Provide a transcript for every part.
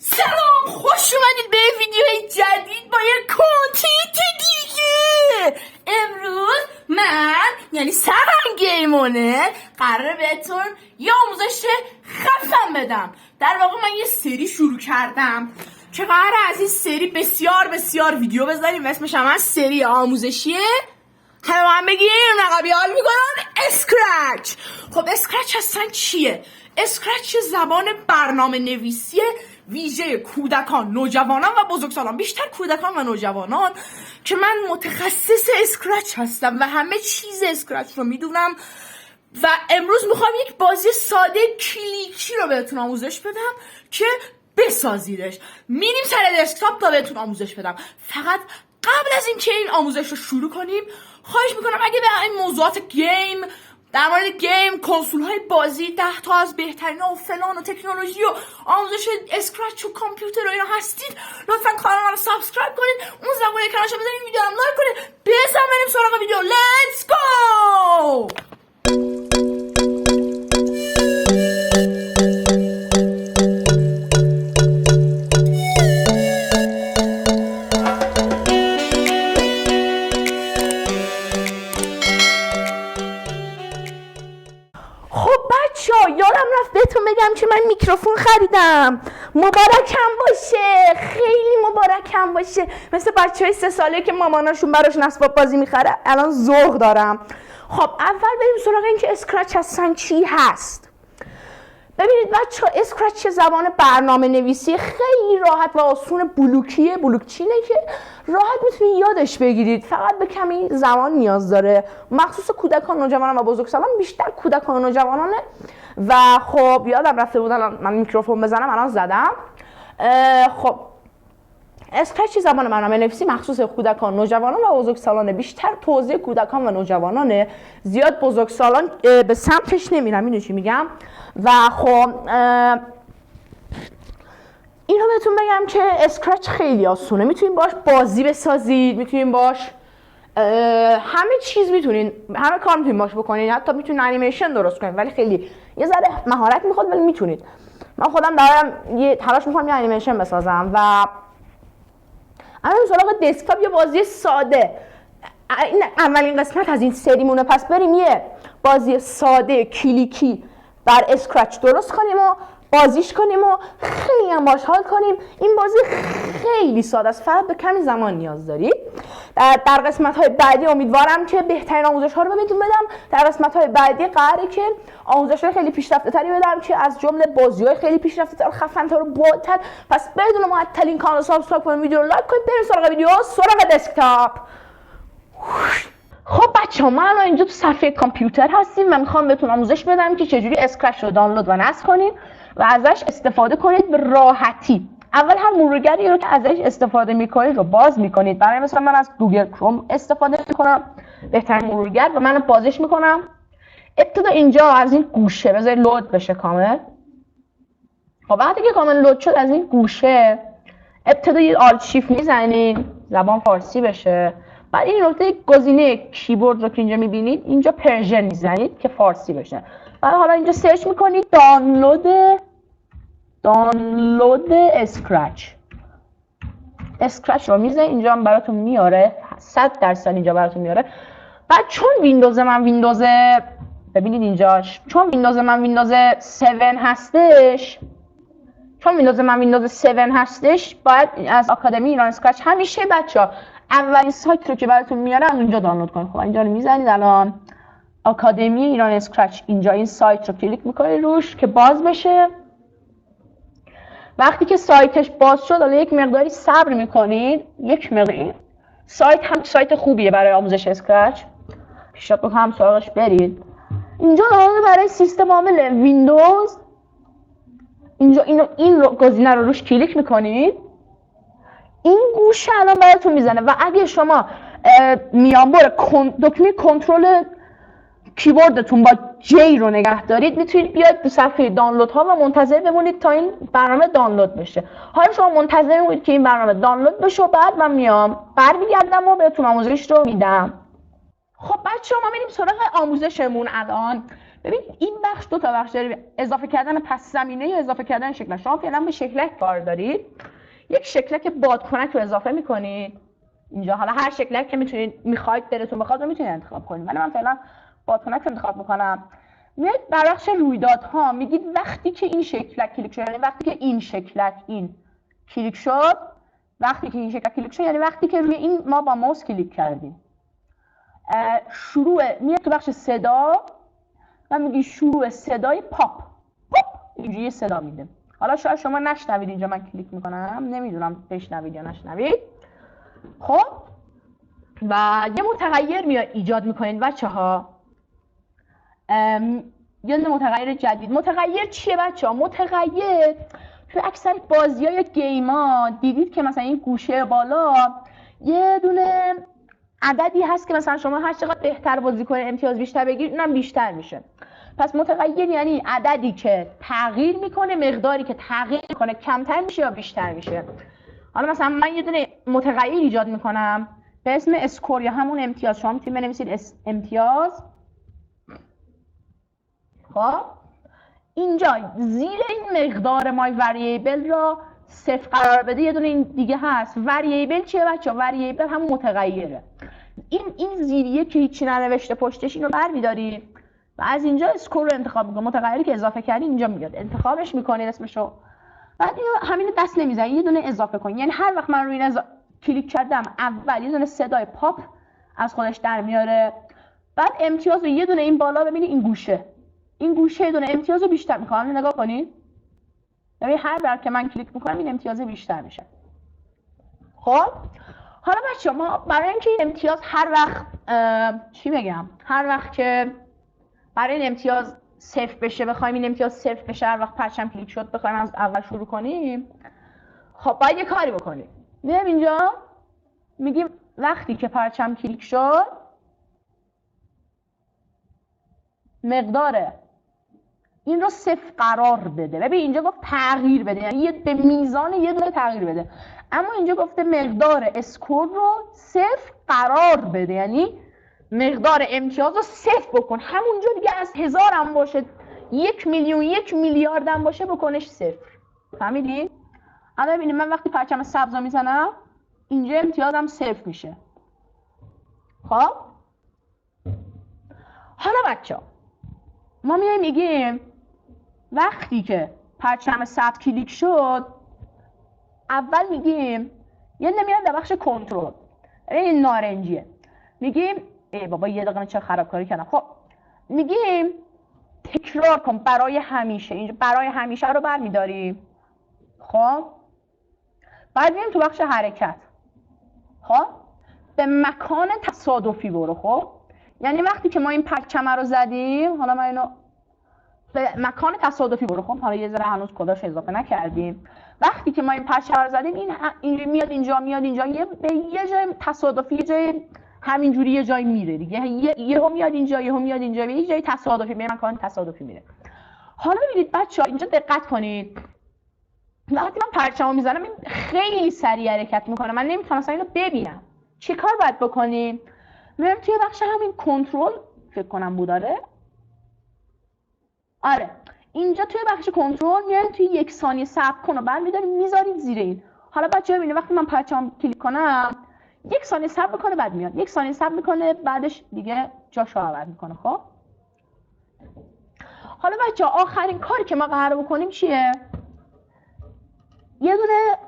سلام، خوش اومدید به ویدیو جدید با یه کانتنت دیگه. امروز من یعنی سرم گیمونه قراره بهتون یه آموزش خفن بدم. در واقع من یه سری شروع کردم که قراره از این سری بسیار ویدیو بذاریم و اسمش هم سری آموزشیه. همه من بگیم نقبی حال میکنن اسکرچ. خب اسکرچ اصلا چیه؟ اسکرچ زبان برنامه نویسی ویژه کودکان، نوجوانان و بزرگسالان، بیشتر کودکان و نوجوانان، که من متخصص اسکرچ هستم و همه چیز اسکرچ رو میدونم و امروز میخوام یک بازی ساده کلیکی رو بهتون آموزش بدم که بسازیدش. میریم سر دسکتاپ تا بهتون آموزش بدم. فقط قبل از اینکه این آموزش رو شروع کنیم خواهش میکنم اگه به این موضوعات گیم، در مورد گیم، کنسول های بازی، 10 تا از بهترین و فلان و تکنولوژی و آموزش اسکرچ و کامپیوتر و اینا هستید، لطفا کانال رو سابسکرایب کنید، اون زنگوله کنارش رو بزنید، ویدیو رو لایک کنید. بزن بریم سراغ ویدیو. لیتس گو. یادم رفت بهتون بگم که من میکروفون خریدم. مبارکم باشه، خیلی مبارکم باشه. مثل بچهای 3 ساله که ماماناشون براشون اسباب بازی میخره الان ذوق دارم. خب اول بریم سراغ این که اسکرچ اصلا چی هست. ببینید بچه‌ها، اسکرچ زبان برنامه نویسی خیلی راحت و آسون بلوکچینه که راحت میتونید یادش بگیرید. فقط به کمی زمان نیاز داره، مخصوص کودکان، نوجوانان و بزرگسالان، بیشتر کودکان و نوجوانانه. و خب یادم رفته بود من میکروفون بزنم، الان زدم. خب اسکرچ زبان برنامه نویسی مخصوص کودکان، نوجوانان و بزرگسالانه. بیشتر توزیع کودکان و نوجوانانه، زیاد بزرگسالان به سمتش نمیرم. اینو چی میگم؟ و خب اینو بهتون بگم که اسکرچ خیلی آسونه. میتونین باش بازی بسازید، میتونین باش همه چیز میتونین، همه کار میتونین باش بکنین، حتی میتونین انیمیشن درست کنین، ولی خیلی یه ذره مهارت میخواد، ولی میتونید. من خودم دارم یه تلاش میکنم یه انیمیشن بسازم. و اما سراغ دسکتاپ یه بازی ساده. این اولین قسمت از این سریمونه، پس بریم یه بازی ساده کلیکی بر اسکرچ درست کنیم و بازیش کنیم و خیلی هم باش حال کنیم. این بازی خیلی ساده است، فقط به کمی زمان نیاز دارید. در قسمت‌های بعدی امیدوارم که بهترین آموزش‌ها رو بهتون بدم. در قسمت‌های بعدی قراره که آموزش‌های خیلی پیشرفته‌تری بدم که از جمله بازی‌های خیلی پیشرفته‌تر، خفن‌تر و بالاتر. پس بدون معطلی این کانال رو سابسکرایب کنید، ویدیو رو لایک کنید، بریم سراغ ویدیو، سراغ دسکتاپ. خب بچه‌ها، ما الان اینجا تو صفحه کامپیوتر هستیم و میخوام بهتون آموزش بدم که چجوری اسکرچ رو دانلود و نصب کنید و ازش استفاده کنید به راحتی. اول هر مرورگری رو که ازش استفاده میکنید رو باز میکنید. برای مثلا من از گوگل کروم استفاده میکنم، بهترین مرورگر، و من بازش میکنم. ابتدا اینجا از این گوشه بذارید لود بشه کامل. خب وقتی که کامل لود شد از این گوشه ابتدا یه آلت شیفت میزنید زبان فارسی بشه. بعد این نقطه گزینه کیبورد رو که اینجا میبینید اینجا پرژن میزنید که فارسی بشه. بعد حالا اینجا سرچ میکنید دانلود اسکرچ رو میزنید، اینجا هم براتون میاره، 100% اینجا براتون میاره. بعد چون ویندوز من ببینید اینجاش، چون ویندوز من ویندوز 7 هستش، باید از آکادمی ایران اسکرچ همیشه بچه‌ها اولین سایت رو که براتون میاره از اونجا دانلود کنید. خب اینجا رو میزنید، الان آکادمی ایران اسکرچ، اینجا این سایت رو کلیک میکنید روش که باز بشه. وقتی که سایتش باز شد حالا یک مقداری صبر میکنید، یک مقداری. سایت هم سایت خوبیه برای آموزش اسکرچ، پیشنهاد میکنم سراغش برید. اینجا برای سیستم عامل ویندوز، اینجا این گزینه رو روش کلیک میکنید، این گوشه الان براتون میزنه. و اگه شما میانبر دکمه کنترل کیبوردتون با جی رو نگه دارید، میتونید بیاید تو صفحه دانلود ها و منتظر بمونید تا این برنامه دانلود بشه. حالا شما منتظر بمونید که این برنامه دانلود بشه و بعد من میام برمیگردم و بهتون آموزش رو میدم. خب بچه‌ها، ما میریم سراغ آموزشمون. الان ببین این بخش دو تا بخش داره، اضافه کردن پس زمینه یا اضافه کردن شکلک. شما فعلا به شکلک کار دارید، یک شکلک بادکنک رو اضافه میکنید اینجا. حالا هر شکلک که میخواید دلتون بخواد رو میتونید انتخاب کنید، ولی من فعلا بادکنک رو انتخاب میکنم. میاد بر بخش رویدادها میگید وقتی که این شکلک کلیک شد، یعنی وقتی که این شکلک این کلیک شد، وقتی که این شکلک کلیک شد یعنی وقتی که روی این ما با ماوس کلیک کردیم. شروع میاد تو بخش صدا و میگی شروع صدای پاپ پاپ، اینجوری صدا میده. حالا شاید شما نشنوید اینجا من کلیک میکنم، نمیدونم بشنوید یا نشنوید. خب و یه متغیر میاد ایجاد میکنین بچه‌ها، یه متغیر جدید. متغیر چیه بچه‌ها؟ متغیر تو اکثر بازی‌ها یا گیم‌ها دیدید که مثلا این گوشه بالا یه دونه عددی هست که مثلا شما هر چقدر بهتر بازی کنید امتیاز بیشتر بگیرید، اونم بیشتر میشه. پس متغیر یعنی عددی که تغییر میکنه، مقداری که تغییر میکنه کمتر میشه یا بیشتر میشه. حالا مثلا من یه دونه متغیر ایجاد میکنم به اسم اسکور یا همون امتیاز. شما میتونید بنویسید امتیاز. خب اینجا زیر این مقدار مای وریبل را صفر قرار بده یه دونه این دیگه هست. وریبل چیه بچه؟ وریبل همون متغیره. این زیریه که هیچی ننوشته پشتش اینو برمی‌داری و از اینجا اسکور رو انتخاب میکنید. متغیری که اضافه کردی اینجا میاد، انتخابش میکنید اسمشو، بعد اینو همین دست نمیزنید، یه دونه اضافه کنید. یعنی هر وقت من روی این کلیک کردم اول یه دونه صدای پاپ از خودش در میاره، بعد امتیاز رو یه دونه این بالا ببینید این گوشه یه دونه امتیاز رو بیشتر میکنم. نگاه کنید ببین هر بار که من کلیک میکنم این امتیاز بیشتر میشه. خب حالا بچه‌ها ما برای اینکه این امتیاز هر وقت هر وقت که برای این امتیاز صفر بشه، بخوایم این امتیاز صفر بشه هر وقت پرچم کلیک شد بخوایم از اول شروع کنیم، خب باید یه کاری بکنیم. میایم اینجا میگیم وقتی که پرچم کلیک شد مقدار این رو صفر قرار بده. ببین اینجا گفت تغییر بده، یعنی به میزان یه دونه تغییر بده، اما اینجا گفته مقدار اسکور رو صفر قرار بده، یعنی مقدار امتیاز رو صفر بکن. همونجا دیگه از 1000 هم باشه، 1,000,000 1,000,000,000 هم باشه بکنش صفر. فهمیدی؟ الان ببینید من وقتی پرچم سبز رو میزنم اینجا امتیازم صفر میشه. خب حالا بچه‌ها ما میگیم وقتی که پرچم سبز کلیک شد اول میگیم یه نمیاد در بخش کنترل، این نارنجیه، میگیم ای بابا یه دقیقه چه خرابکاری کردم. خب میگیم تکرار کن برای همیشه. اینجا برای همیشه رو برمیداریم. خب بعد میریم تو بخش حرکت. خب به مکان تصادفی برو. خب یعنی وقتی که ما این پرچم رو زدیم، حالا من اینو به مکان تصادفی برو. خب حالا یه ذره هنوز کداش اضافه نکردیم. وقتی که ما این پرچم رو زدیم این میاد اینجا به یه جای تصادفی، یه جای همینجوری یه جای میره دیگه، یهو میاد اینجا به یه جای تصادفی، به مکان تصادفی میره. حالا ببینید بچه‌ها اینجا دقت کنید، وقتی من پرچمو میزنم این خیلی سریع حرکت میکنه، من نمیتونم اصلا اینو ببینم. چه کار باید بکنیم؟ میرم توی بخش همین کنترل، فکر کنم بود آره اینجا توی بخش کنترل میایم توی 1 ثانیه صبر کن و برمی‌داریم میذارید زیر این. حالا بچه‌ها ببینید وقتی من پرچم کلیک کنم 1 ثانیه صبر میکنه بعد میاد، 1 ثانیه صبر میکنه بعدش دیگه جاشو عوض میکنه. خب حالا بچه‌ها آخرین کاری که ما قرار بکنیم چیه؟ یه دونه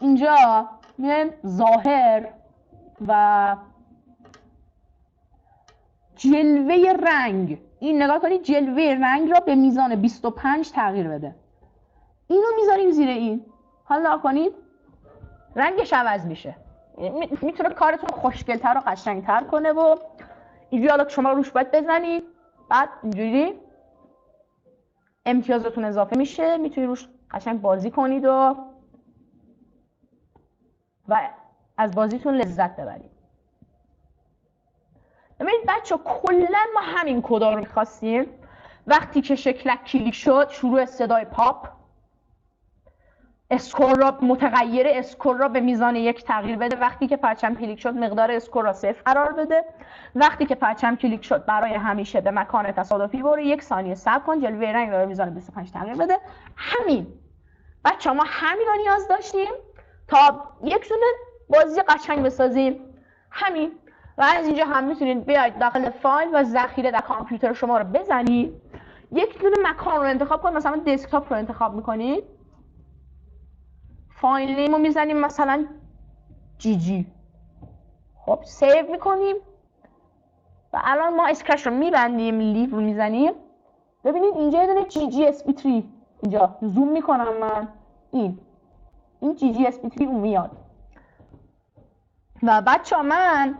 اینجا میایم ظاهر و جلوه رنگ، این نگاه کنید جلوه رنگ را به میزان 25 تغییر بده. اینو میذاریم زیر این. حالا نگاه کنید رنگش عوض میشه، میتونه کارتون خوشگل‌تر و قشنگ‌تر کنه و اینجوری حالا شما روش باید بزنید، بعد اینجوری امتیازتون اضافه میشه، میتونید روش قشنگ بازی کنید و از بازیتون لذت ببرید. ببینید بچه کلا ما همین کدا رو میخواستیم. وقتی که شکلک کلیک شد شروع صدای پاپ، اسکور را متغیر اسکور را به میزان 1 تغییر بده. وقتی که پرچم کلیک شد مقدار اسکور را 0 قرار بده. وقتی که پرچم کلیک شد برای همیشه به مکان تصادفی برو، 1 ثانیه صبر کن، جلوه رنگ را به میزان 25 تغییر بده. همین بچه ما همین رو نیاز داشتیم تا یک دونه بازی قشنگ بسازیم. همین. و از اینجا هم میتونید بیاید داخل فایل و ذخیره در کامپیوتر شما رو بزنید، یک دونه مکان رو انتخاب کنید. مثلا دسکتاپ رو انتخاب میکنید، فایل نیم رو میزنیم مثلا جی. خب سیو میکنیم و الان ما اسکرچ رو میبندیم، لیو رو میزنیم. ببینید اینجا یه دونه GGSP3 اینجا زوم میکنم من، این GGSP3 اون میاد. و بچه ها من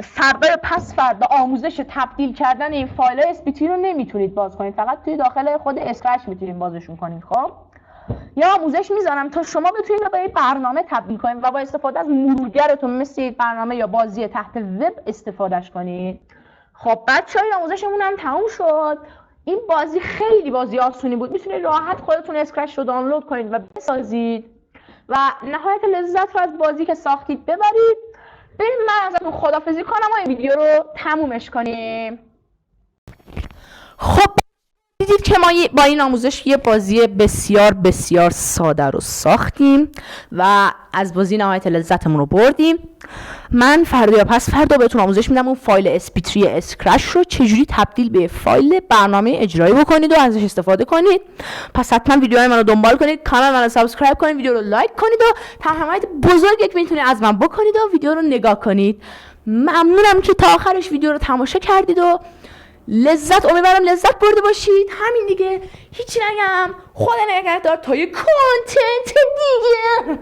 فردا یا پس فردا آموزش تبدیل کردن این فایل SP3 رو نمیتونید باز کنید، فقط توی داخل خود اسکرچ میتونید بازشون کنید. خب یا آموزش میذارم تا شما بتونید به برنامه تبدیل کنید و با استفاده از مرورگرتون مثل برنامه یا بازی تحت وب استفادهش کنید. خب بچه‌ها آموزشمون هم تموم شد. این بازی خیلی بازی آسونی بود، میتونید راحت خودتون اسکرچ رو دانلود کنید و بسازید و نهایت لذت رو از بازی که ساختید ببرید. بریم من ازتون خداحافظی کنم و این ویدیو رو تمومش کنیم. خب دیدید که ما با این آموزش یه بازی بسیار بسیار ساده رو ساختیم و از بازی نهایت لذتمون رو بردیم. من فردا یا پس فردا بهتون آموزش میدم اون فایل SP3 اسکرچ رو چجوری تبدیل به فایل برنامه اجرایی بکنید و ازش استفاده کنید. پس حتما ویدیوهای من رو دنبال کنید، کانال من رو سابسکرایب کنید، ویدیو رو لایک کنید و حمایت بزرگی که میتونید از من بکنید و ویدیو رو نگاه کنید. ممنونم که تا آخرش ویدیو رو تماشا کردید و امیدوارم لذت برده باشید. همین دیگه، هیچی نگم. خدا نگهدار تا یه کانتنت دیگه.